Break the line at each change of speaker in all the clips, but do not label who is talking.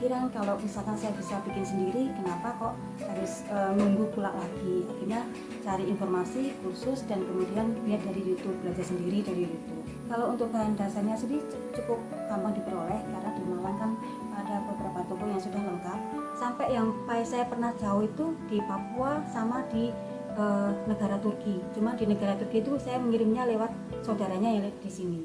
kepikiran kalau misalkan saya bisa bikin sendiri, kenapa kok harus nunggu pulang lagi. Akhirnya cari informasi, kursus, dan kemudian lihat dari YouTube, belajar sendiri dari YouTube. Kalau untuk bahan dasarnya sendiri cukup gampang diperoleh karena di Malang kan ada beberapa toko yang sudah lengkap. Sampai yang saya pernah jauh itu di Papua sama di negara Turki. Cuma di negara Turki itu saya mengirimnya lewat saudaranya yang di sini.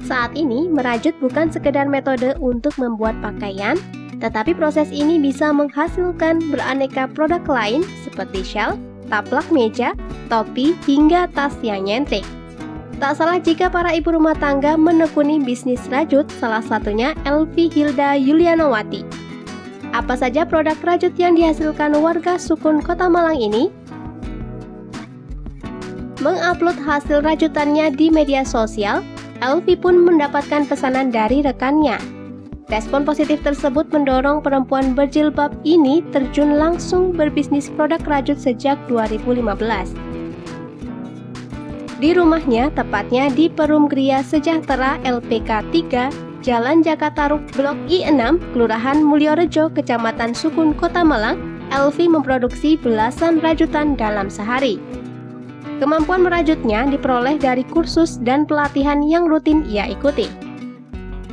Saat ini, merajut bukan sekedar metode untuk membuat pakaian, tetapi proses ini bisa menghasilkan beraneka produk lain seperti shawl, taplak meja, topi, hingga tas yang nyentrik. Tak salah jika para ibu rumah tangga menekuni bisnis rajut, salah satunya Elvi Hilda Yulianowati. Apa saja produk rajut yang dihasilkan warga Sukun Kota Malang ini? Mengupload hasil rajutannya di media sosial, Elvi pun mendapatkan pesanan dari rekannya. Respon positif tersebut mendorong perempuan berjilbab ini terjun langsung berbisnis produk rajut sejak 2015. Di rumahnya, tepatnya di Perum Gria Sejahtera LPK 3, Jalan Jakataruk Blok I6, Kelurahan Mulyorejo, Kecamatan Sukun, Kota Malang, Elvi memproduksi belasan rajutan dalam sehari. Kemampuan merajutnya diperoleh dari kursus dan pelatihan yang rutin ia ikuti.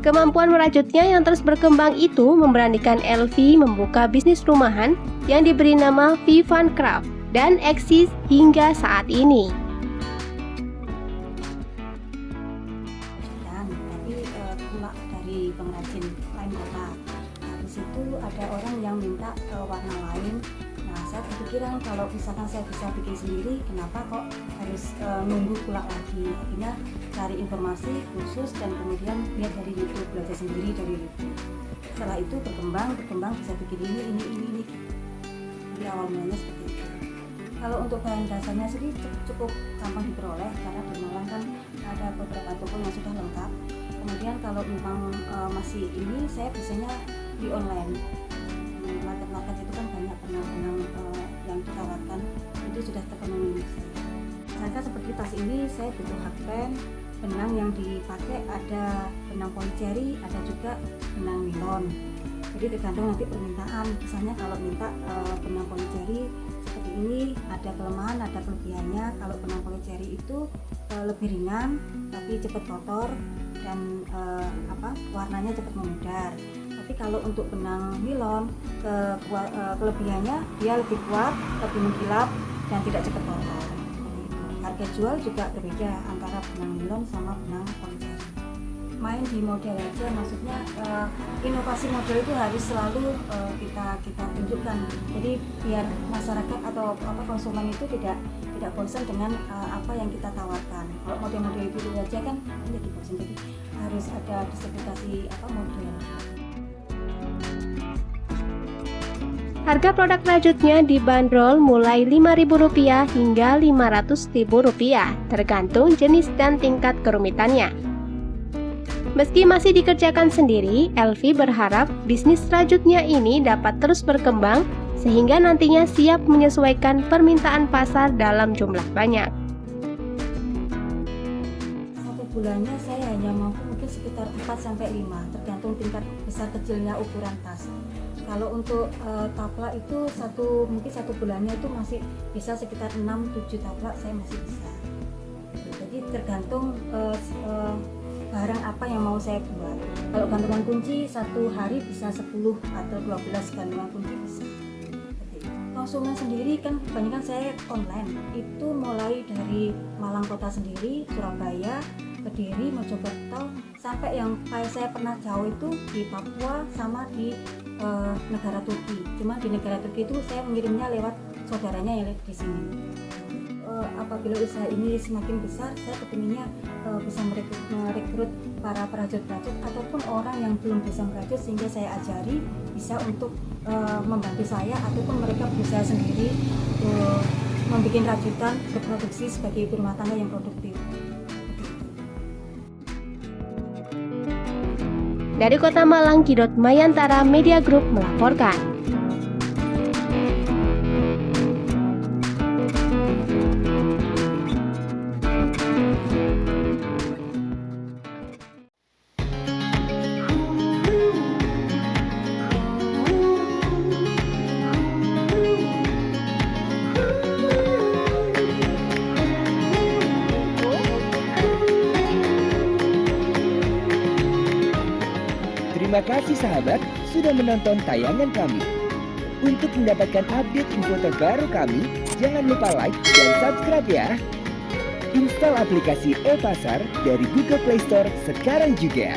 Kemampuan merajutnya yang terus berkembang itu memberanikan Elvi membuka bisnis rumahan yang diberi nama Vivan Craft dan eksis hingga saat ini.
Tapi pula dari pengrajin lain kota. Di situ ada orang yang minta warna lain. Nah, saya kepikiran kalau misalkan saya bisa bikin sendiri, kenapa kok harus nunggu pulang lagi. Akhirnya cari informasi, kursus, dan kemudian lihat dari YouTube, belajar sendiri dari YouTube. Setelah itu berkembang bisa bikin ini. Jadi awal mulanya seperti itu. Kalau untuk bahan dasarnya sendiri cukup gampang diperoleh karena di Malang kan ada beberapa toko yang sudah lengkap. Kemudian kalau memang masih ini, saya biasanya di online. Market itu kan banyak benang-benang yang ditawarkan itu sudah terpenuhi. Misalkan seperti tas ini saya butuh hakpen, benang yang dipakai ada benang polyceri, ada juga benang nilon. Jadi tergantung nanti permintaan. Misalnya kalau minta benang polyceri seperti ini, ada kelemahan, ada kelebihannya. Kalau benang polyceri itu lebih ringan tapi cepat kotor dan warnanya cepat memudar. Tapi kalau untuk benang nilon kelebihannya dia lebih kuat, lebih mengkilap dan tidak cepat kotor. Harga jual juga berbeda antara benang nilon sama benang polyceri. Main di model aja, maksudnya inovasi model itu harus selalu kita tunjukkan. Jadi biar masyarakat atau konsumen itu tidak bosan dengan apa yang kita tawarkan. Kalau model-model itu aja kan jadi bosan. Jadi harus ada diversifikasi model.
Harga produk rajutnya dibanderol mulai Rp5.000 hingga Rp500.000, tergantung jenis dan tingkat kerumitannya. Meski masih dikerjakan sendiri, Elvi berharap bisnis rajutnya ini dapat terus berkembang sehingga nantinya siap menyesuaikan permintaan pasar dalam jumlah banyak.
Satu bulannya saya hanya mampu mungkin sekitar 4-5, tergantung tingkat besar kecilnya ukuran tas. Kalau untuk taplak itu mungkin satu bulannya itu masih bisa sekitar 6-7 taplak saya masih bisa. Jadi tergantung barang apa yang mau saya buat. Kalau gantungan kunci satu hari bisa 10 atau 12 gantungan kunci bisa. Konsumen sendiri kan kebanyakan saya online. Itu mulai dari Malang kota sendiri, Surabaya, Kediri, Mojokerto, sampai yang saya pernah jauh itu di Papua sama di negara Turki. Cuma di negara Turki itu saya mengirimnya lewat saudaranya yang di sini. apabila usaha ini semakin besar, saya kepinginnya bisa merekrut para perajut-perajut ataupun orang yang belum bisa merajut, sehingga saya ajari bisa untuk membantu saya ataupun mereka berusaha sendiri membuat rajutan berproduksi sebagai ibu rumah tangga yang produktif.
Dari Kota Malang, Kidot Mayantara Media Group melaporkan.
Terima kasih sahabat sudah menonton tayangan kami. Untuk mendapatkan update info terbaru kami, jangan lupa like dan subscribe ya. Install aplikasi e-Pasar dari Google Play Store sekarang juga.